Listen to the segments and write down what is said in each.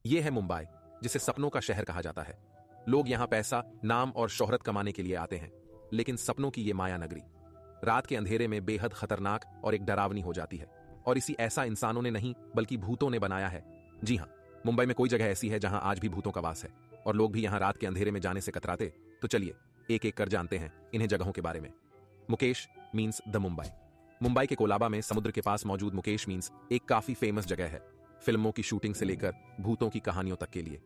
ये है मुंबई, जिसे सपनों का शहर कहा जाता है। लोग यहां पैसा, नाम और शोहरत कमाने के लिए आते हैं, लेकिन सपनों की ये माया नगरी रात के अंधेरे में बेहद खतरनाक और एक डरावनी हो जाती है। और इसी ऐसा इंसानों ने नहीं बल्कि भूतों ने बनाया है। जी हां, मुंबई में कोई जगह ऐसी है जहां आज भी भूतों का वास है और लोग भी यहां रात के अंधेरे में जाने से कतराते। तो चलिए एक एक कर जानते हैं इन्हें जगहों के बारे में। Mukesh means the Mumbai. मुंबई के कोलाबा में समुद्र के पास मौजूद मुकेश मीन्स एक काफी फेमस जगह है, फिल्मों की शूटिंग से लेकर भूतों की कहानियों तक के लिए।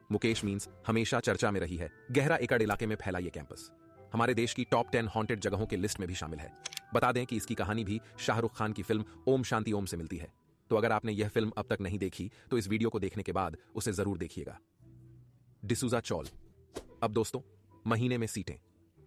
मुकेश मीन्स हमेशा चर्चा में रही है। गहरा एकड़ इलाके में फैला ये कैंपस हमारे देश की टॉप 10 हॉन्टेड जगहों के लिस्ट में भी शामिल है। बता दें कि इसकी कहानी भी शाहरुख खान की फिल्म ओम शांति ओम से मिलती है। तो अगर आपने यह फिल्म अब तक नहीं देखी तो इस वीडियो को देखने के बाद उसे जरूर देखिएगा। डिसूजा चौल। अब दोस्तों, महीने में सीटें।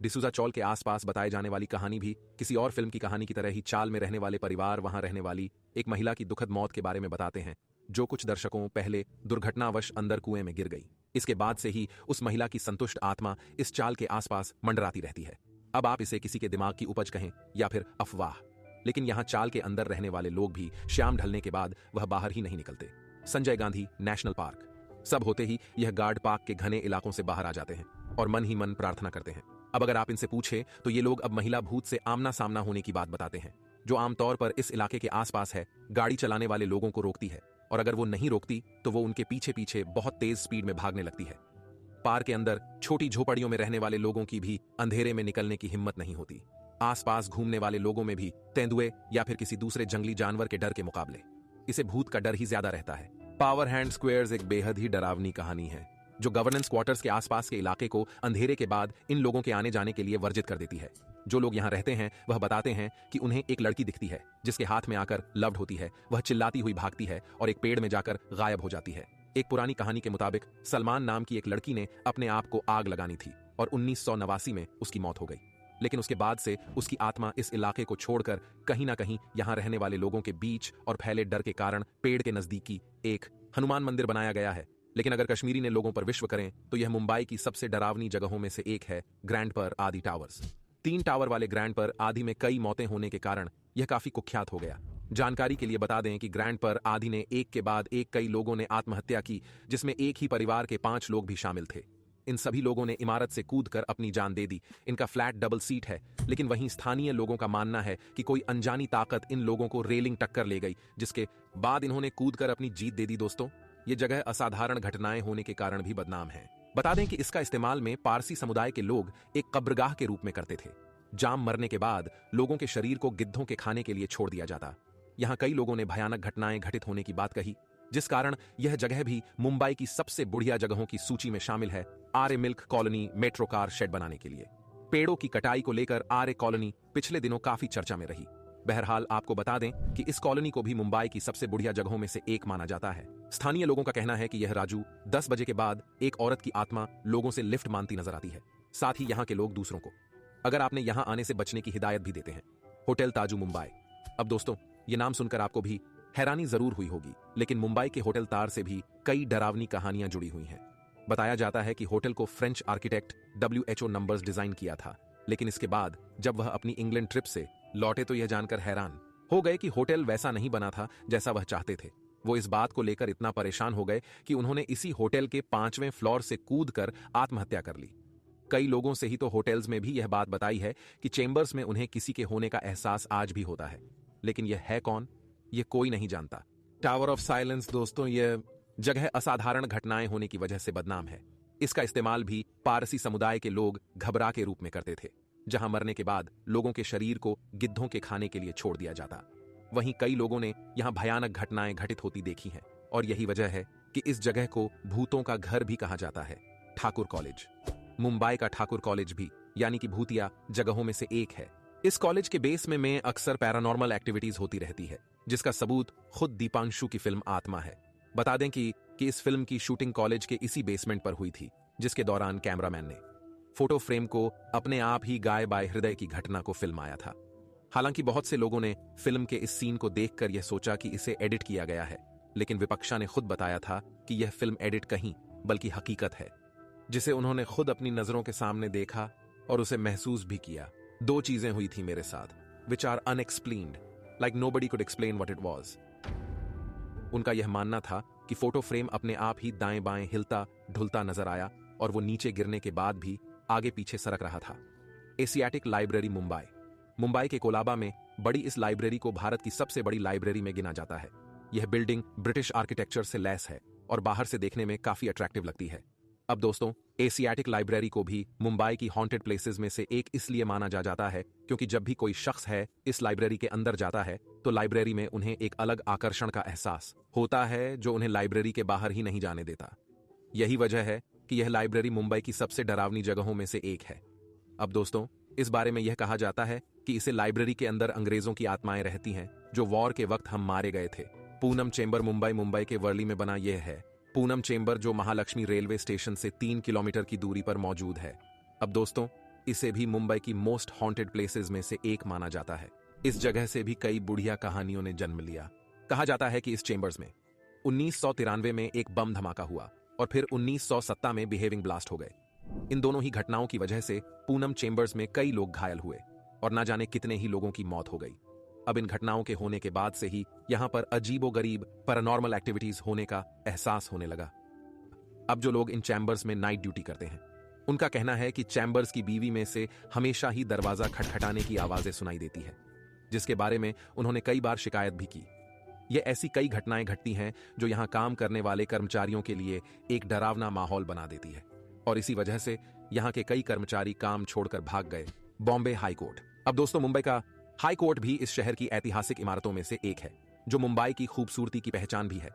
डिसूजा चौल के आसपास बताए जाने वाली कहानी भी किसी और फिल्म की कहानी की तरह ही चाल में रहने वाले परिवार, वहां रहने वाली एक महिला की दुखद मौत के बारे में बताते हैं, जो कुछ दर्शकों पहले दुर्घटनावश अंदर कुएं में गिर गई। इसके बाद से ही उस महिला की संतुष्ट आत्मा इस चाल के आसपास मंडराती रहती है। अब आप इसे किसी के दिमाग की उपज कहें या फिर अफवाह, लेकिन यहां चाल के अंदर रहने वाले लोग भी शाम ढलने के बाद वह बाहर ही नहीं निकलते। Sanjay Gandhi national park. सब होते ही यह गार्ड पार्क के घने इलाकों से बाहर आ जाते हैं और मन ही मन प्रार्थना करते हैं। अब अगर आप इनसे पूछे तो ये लोग अब महिला भूत से आमना सामना होने की बात बताते हैं, जो आमतौर पर इस इलाके के आसपास है। गाड़ी चलाने वाले लोगों को रोकती है और अगर वो नहीं रोकती तो वो उनके पीछे पीछे बहुत तेज स्पीड में भागने लगती है। पार्क के अंदर छोटी झोपड़ियों में रहने वाले लोगों की भी अंधेरे में निकलने की हिम्मत नहीं होती। आसपास घूमने वाले लोगों में भी तेंदुए या फिर किसी दूसरे जंगली जानवर के डर के मुकाबले इसे भूत का डर ही ज्यादा रहता है। पावर हैंड स्क्वेयर्स एक बेहद ही डरावनी कहानी है, जो गवर्नेंस क्वार्टर्स के आसपास के इलाके को अंधेरे के बाद इन लोगों के आने जाने के लिए वर्जित कर देती है। जो लोग यहां रहते हैं वह बताते हैं कि उन्हें एक लड़की दिखती है जिसके हाथ में आकर लव्ड होती है। वह चिल्लाती हुई भागती है और एक पेड़ में जाकर गायब हो जाती है। एक पुरानी कहानी के मुताबिक सलमान नाम की एक लड़की ने अपने आप को आग लगानी थी और 1989 में उसकी मौत हो गई। लेकिन उसके बाद से उसकी आत्मा इस इलाके को छोड़कर कहीं ना कहीं यहां रहने वाले लोगों के बीच और फैले डर के कारण पेड़ के नजदीकी एक हनुमान मंदिर बनाया गया है। लेकिन अगर कश्मीरी ने लोगों पर विश्व करें तो यह मुंबई की सबसे डरावनी जगहों में से एक है, ग्रैंड पर आदि टावर्स। 3 टावर वाले ग्रैंड पर आदि में कई मौतें होने के कारण यह काफी कुख्यात हो गया। जानकारी के लिए बता दें कि ग्रैंड पर आदि ने एक के बाद एक कई लोगों ने आत्महत्या की, जिसमें एक ही परिवार के 5 लोग भी शामिल थे। इन सभी लोगों ने इमारत से कूदकर अपनी जान दे दी। इनका फ्लैट डबल सीट है, लेकिन वहीं स्थानीय लोगों का मानना है कि कोई अनजानी ताकत इन लोगों को रेलिंग टक्कर ले गई, जिसके बाद इन्होंने कूदकर अपनी जीत दे दी। दोस्तों, ये जगह असाधारण घटनाएं होने के कारण भी बदनाम है। बता दें कि इसका इस्तेमाल में पारसी समुदाय के लोग एक कब्रगाह के रूप में करते थे। जाम मरने के बाद लोगों के शरीर को गिद्धों के खाने के लिए छोड़ दिया जाता। यहां कई लोगों ने भयानक घटनाएं घटित होने की बात कही, जिस कारण यह जगह भी मुंबई की सबसे बढ़िया जगहों की सूची में शामिल है। Aarey milk colony metro car shed बनाने के लिए पेड़ों की कटाई को लेकर आर्य कॉलोनी पिछले दिनों काफी चर्चा में रही। बहरहाल आपको बता दें कि इस कॉलोनी को भी मुंबई की सबसे बढ़िया जगहों में से एक माना जाता है। स्थानीय लोगों का कहना है कि यह राजू 10 बजे के बाद एक औरत की आत्मा लोगों से लिफ्ट मांगती नजर आती है। साथ ही यहाँ के लोग दूसरों को अगर आपने यहां आने से बचने की हिदायत भी देते हैं। होटल ताजू मुंबई। अब दोस्तों, ये नाम सुनकर आपको भी हैरानी जरूर हुई होगी, लेकिन मुंबई के होटल तार से भी कई डरावनी कहानियां जुड़ी हुई हैं। बताया जाता है कि होटल को French architect WHO numbers design किया था, लेकिन इसके बाद जब वह अपनी इंग्लैंड ट्रिप से लौटे तो यह जानकर हैरान हो गए कि होटल वैसा नहीं बना था जैसा वह चाहते थे। वो इस बात को लेकर इतना परेशान हो गए कि उन्होंने इसी होटल के 5वें फ्लोर से कूदकर आत्महत्या कर ली। कई लोगों से ही तो होटल्स में भी यह बात बताई है कि चेंबर्स में उन्हें किसी के होने का एहसास आज भी होता है, लेकिन यह है कौन, यह कोई नहीं जानता। Tower of silence. दोस्तों, यह जगह असाधारण घटनाएं होने की वजह से बदनाम है। इसका इस्तेमाल भी पारसी समुदाय के लोग घबरा के रूप में करते थे, जहां मरने के बाद लोगों के शरीर को गिद्धों के खाने के लिए छोड़ दिया जाता। वहीं कई लोगों ने यहां भयानक घटनाएं घटित होती देखी हैं और यही वजह है कि इस जगह को भूतों का घर भी कहा जाता है। ठाकुर कॉलेज। मुंबई का ठाकुर कॉलेज भी यानी कि भूतिया जगहों में से एक है। इस कॉलेज के बेसमेंट में अक्सर पैरानॉर्मल एक्टिविटीज होती रहती है, जिसका सबूत खुद दीपांशु की फिल्म आत्मा है। बता दें कि इस फिल्म की शूटिंग कॉलेज के इसी बेसमेंट पर हुई थी, जिसके दौरान कैमरामैन ने फोटो फ्रेम को अपने आप ही गाय बाय हृदय की घटना को फिल्माया था। हालांकि बहुत से लोगों ने फिल्म के इस सीन को देखकर यह सोचा कि इसे एडिट किया गया है, लेकिन विपक्षा ने खुद बताया था कि यह फिल्म एडिट कहीं बल्कि हकीकत है, जिसे उन्होंने खुद अपनी नजरों के सामने देखा और उसे महसूस भी किया। 2 चीजें हुई थी मेरे साथ, which are unexplained, like nobody could explain what it was. उनका यह मानना था कि फोटो फ्रेम अपने आप ही दाएं बाएं हिलता ढुलता नजर आया और वो नीचे गिरने के बाद भी आगे पीछे सरक रहा था। Asiatic library Mumbai. मुंबई के कोलाबा में बड़ी इस लाइब्रेरी को भारत की सबसे बड़ी लाइब्रेरी में गिना जाता है। यह बिल्डिंग ब्रिटिश आर्किटेक्चर से लैस है और बाहर से देखने में काफी अट्रैक्टिव लगती है। अब दोस्तों, एशियाटिक लाइब्रेरी को भी मुंबई की हॉन्टेड प्लेसेस में से एक इसलिए माना जाता है क्योंकि जब भी कोई शख्स है इस लाइब्रेरी के अंदर जाता है तो लाइब्रेरी में उन्हें एक अलग आकर्षण का एहसास होता है जो उन्हें लाइब्रेरी के बाहर ही नहीं जाने देता। यही वजह है कि यह लाइब्रेरी मुंबई की सबसे डरावनी जगहों में से एक है। अब दोस्तों, इस बारे में यह कहा जाता है कि इसे लाइब्रेरी के अंदर अंग्रेजों की आत्माएं रहती हैं जो वॉर के वक्त हम मारे गए थे। पूनम चेंबर मुंबई के वर्ली में बना यह है पूनम चेंबर, जो महालक्ष्मी रेलवे स्टेशन से 3 किलोमीटर की दूरी पर मौजूद है। अब दोस्तों, इसे भी मुंबई की मोस्ट हॉन्टेड प्लेसेस में से एक माना जाता है। इस जगह से भी कई बुढ़िया कहानियों ने जन्म लिया। कहा जाता है कि इस चेंबर्स में 1993 में एक बम धमाका हुआ और फिर 1970 में बिहेविंग ब्लास्ट हो गए। इन दोनों ही घटनाओं की वजह से पूनम चेंबर्स में कई लोग घायल हुए और ना जाने कितने ही लोगों की मौत हो गई। अब इन घटनाओं के होने के बाद से ही यहां पर अजीबोगरीब पैरानॉर्मल एक्टिविटीज होने का एहसास होने लगा। अब जो लोग इन चैम्बर्स में नाइट ड्यूटी करते हैं उनका कहना है कि चैम्बर्स की बीवी में से हमेशा ही दरवाजा खटखटाने की आवाजें सुनाई देती है, जिसके बारे में उन्होंने कई बार शिकायत भी की। ये ऐसी कई घटनाएं घटती हैं जो यहां काम करने वाले कर्मचारियों के लिए एक डरावना माहौल बना देती है और इसी वजह से यहां के कई कर्मचारी काम छोड़कर भाग गए। Bombay high court. अब दोस्तों, मुंबई का हाई कोर्ट भी इस शहर की ऐतिहासिक इमारतों में से एक है जो मुंबई की खूबसूरती की पहचान भी है।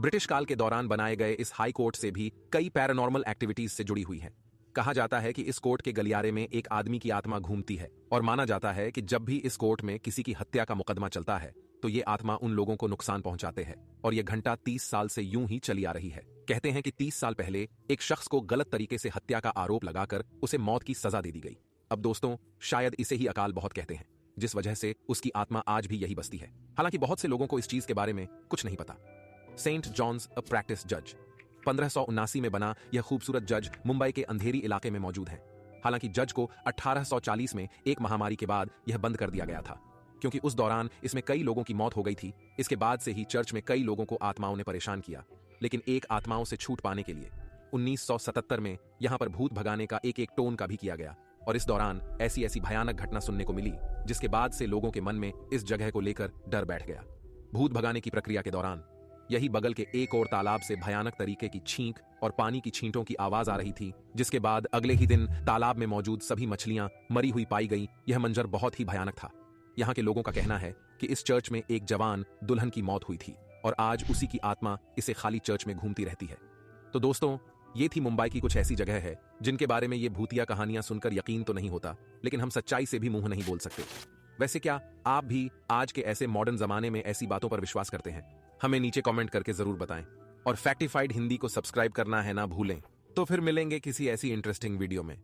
ब्रिटिश काल के दौरान बनाए गए इस हाई कोर्ट से भी कई पैरानॉर्मल एक्टिविटीज से जुड़ी हुई हैं। कहा जाता है कि इस कोर्ट के गलियारे में एक आदमी की आत्मा घूमती है और माना जाता है कि जब भी इस कोर्ट में किसी की हत्या का मुकदमा चलता है तो ये आत्मा उन लोगों को नुकसान पहुंचाते हैं और यह घंटा 30 साल से यूं ही चली आ रही है। कहते हैं कि 30 साल पहले एक शख्स को गलत तरीके से हत्या का आरोप लगाकर उसे मौत की सजा दे दी गई। अब दोस्तों, शायद इसे ही अकाल बहुत कहते हैं, जिस वजह से उसकी आत्मा आज भी यही बसती है। हालांकि बहुत से लोगों को इस चीज के बारे में कुछ नहीं पता। सेंट जॉन्स अ प्रैक्टिस जज। 1579 में बना यह खूबसूरत जज मुंबई के अंधेरी इलाके में मौजूद है। हालांकि जज को 1840 में एक महामारी के बाद यह बंद कर दिया गया था क्योंकि उस दौरान इसमें कई लोगों की मौत हो गई थी। इसके बाद से ही चर्च में कई लोगों को आत्माओं ने परेशान किया, लेकिन एक आत्माओं से छूट पाने के लिए 1977 में यहां पर भूत भगाने का एक टोन का भी किया गया और इस दौरान ऐसी ऐसी भयानक घटना सुनने को मिली जिसके बाद से लोगों के मन में इस जगह को लेकर डर बैठ गया। भूत भगाने की प्रक्रिया के दौरान यही बगल के एक और तालाब से भयानक तरीके की छींक और पानी की छींटों की आवाज आ रही थी, जिसके बाद अगले ही दिन तालाब में मौजूद सभी मछलियां मरी हुई पाई गई। यह मंजर बहुत ही भयानक था। यहाँ के लोगों का कहना है कि इस चर्च में एक जवान दुल्हन की मौत हुई थी और आज उसी की आत्मा इसे खाली चर्च में घूमती रहती है। तो दोस्तों, ये थी मुंबई की कुछ ऐसी जगह है जिनके बारे में ये भूतिया कहानियां सुनकर यकीन तो नहीं होता, लेकिन हम सच्चाई से भी मुंह नहीं बोल सकते। वैसे क्या आप भी आज के ऐसे मॉडर्न जमाने में ऐसी बातों पर विश्वास करते हैं? हमें नीचे कमेंट करके जरूर बताएं और फैक्टिफाइड हिंदी को सब्सक्राइब करना है ना भूलें। तो फिर मिलेंगे किसी ऐसी इंटरेस्टिंग वीडियो में।